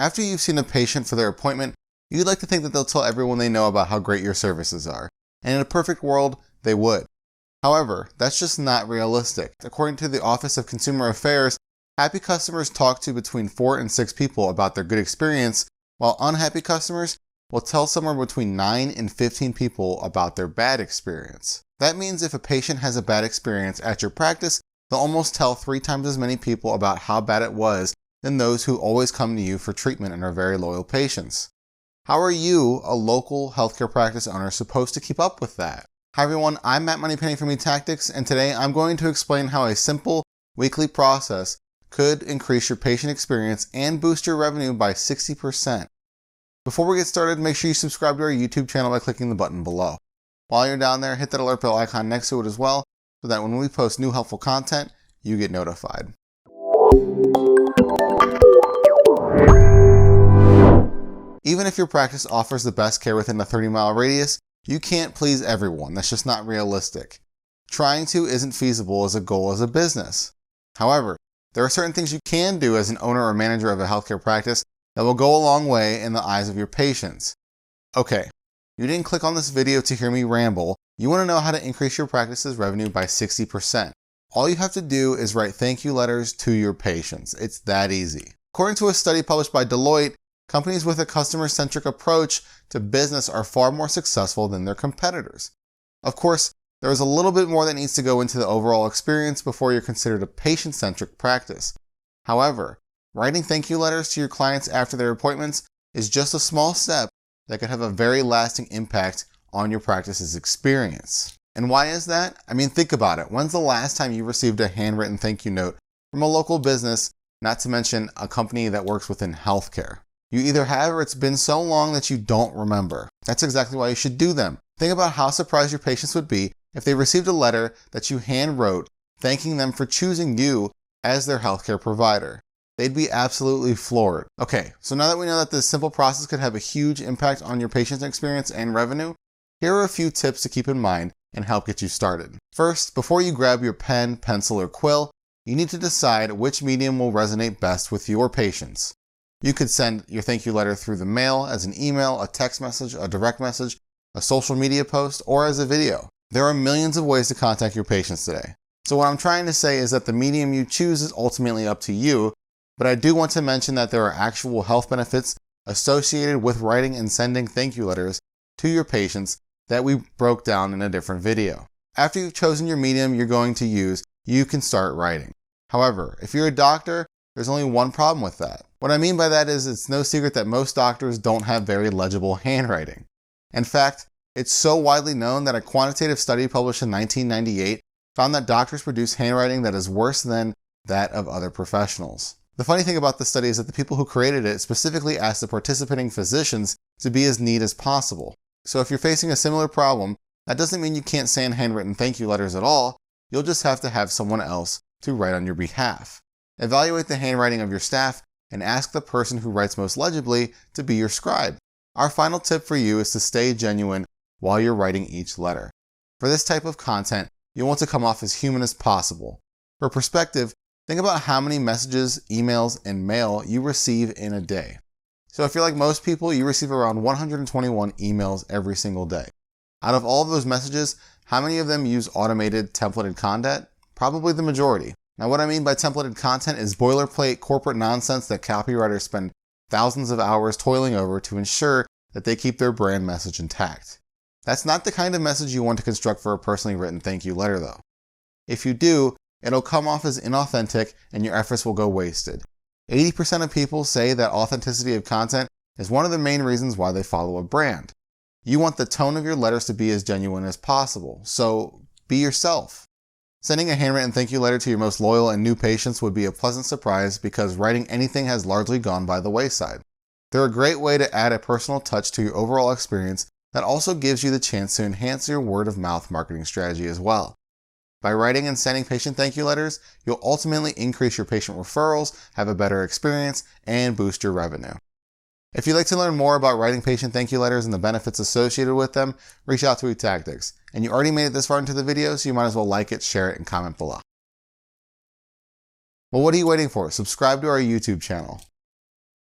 After you've seen a patient for their appointment, you'd like to think that they'll tell everyone they know about how great your services are. And in a perfect world, they would. However, that's just not realistic. According to the Office of Consumer Affairs, happy customers talk to between 4 and 6 people about their good experience, while unhappy customers will tell somewhere between 9 and 15 people about their bad experience. That means if a patient has a bad experience at your practice, they'll almost tell 3 times as many people about how bad it was than those who always come to you for treatment and are very loyal patients. How are you, a local healthcare practice owner, supposed to keep up with that? Hi everyone, I'm Matt Moneypenny from eTactics, and today I'm going to explain how a simple weekly process could increase your patient experience and boost your revenue by 60%. Before we get started, make sure you subscribe to our YouTube channel by clicking the button below. While you're down there, hit that alert bell icon next to it as well, so that when we post new helpful content, you get notified. Even if your practice offers the best care within a 30-mile radius, you can't please everyone. That's just not realistic. Trying to isn't feasible as a goal as a business. However, there are certain things you can do as an owner or manager of a healthcare practice that will go a long way in the eyes of your patients. Okay, you didn't click on this video to hear me ramble. You want to know how to increase your practice's revenue by 60%. All you have to do is write thank you letters to your patients. It's that easy. According to a study published by Deloitte, companies with a customer-centric approach to business are far more successful than their competitors. Of course, there is a little bit more that needs to go into the overall experience before you're considered a patient-centric practice. However, writing thank you letters to your clients after their appointments is just a small step that could have a very lasting impact on your practice's experience. And why is that? I mean, think about it. When's the last time you received a handwritten thank you note from a local business, not to mention a company that works within healthcare? You either have or it's been so long that you don't remember. That's exactly why you should do them. Think about how surprised your patients would be if they received a letter that you hand wrote thanking them for choosing you as their healthcare provider. They'd be absolutely floored. Okay, so now that we know that this simple process could have a huge impact on your patient's experience and revenue, here are a few tips to keep in mind and help get you started. First, before you grab your pen, pencil, or quill, you need to decide which medium will resonate best with your patients. You could send your thank you letter through the mail, as an email, a text message, a direct message, a social media post, or as a video. There are millions of ways to contact your patients today. So what I'm trying to say is that the medium you choose is ultimately up to you, but I do want to mention that there are actual health benefits associated with writing and sending thank you letters to your patients that we broke down in a different video. After you've chosen your medium you're going to use, you can start writing. However, if you're a doctor, there's only one problem with that. What I mean by that is it's no secret that most doctors don't have very legible handwriting. In fact, it's so widely known that a quantitative study published in 1998 found that doctors produce handwriting that is worse than that of other professionals. The funny thing about this study is that the people who created it specifically asked the participating physicians to be as neat as possible. So if you're facing a similar problem, that doesn't mean you can't send handwritten thank you letters at all. You'll just have to have someone else to write on your behalf. Evaluate the handwriting of your staff and ask the person who writes most legibly to be your scribe. Our final tip for you is to stay genuine while you're writing each letter. For this type of content, you'll want to come off as human as possible. For perspective, think about how many messages, emails, and mail you receive in a day. So if you're like most people, you receive around 121 emails every single day. Out of all of those messages, how many of them use automated templated content? Probably the majority. Now what I mean by templated content is boilerplate corporate nonsense that copywriters spend thousands of hours toiling over to ensure that they keep their brand message intact. That's not the kind of message you want to construct for a personally written thank you letter though. If you do, it'll come off as inauthentic and your efforts will go wasted. 80% of people say that authenticity of content is one of the main reasons why they follow a brand. You want the tone of your letters to be as genuine as possible, so be yourself. Sending a handwritten thank you letter to your most loyal and new patients would be a pleasant surprise because writing anything has largely gone by the wayside. They're a great way to add a personal touch to your overall experience that also gives you the chance to enhance your word-of-mouth marketing strategy as well. By writing and sending patient thank you letters, you'll ultimately increase your patient referrals, have a better experience, and boost your revenue. If you'd like to learn more about writing patient thank you letters and the benefits associated with them, reach out to eTactics. And you already made it this far into the video, so you might as well like it, share it, and comment below. Well, what are you waiting for? Subscribe to our YouTube channel.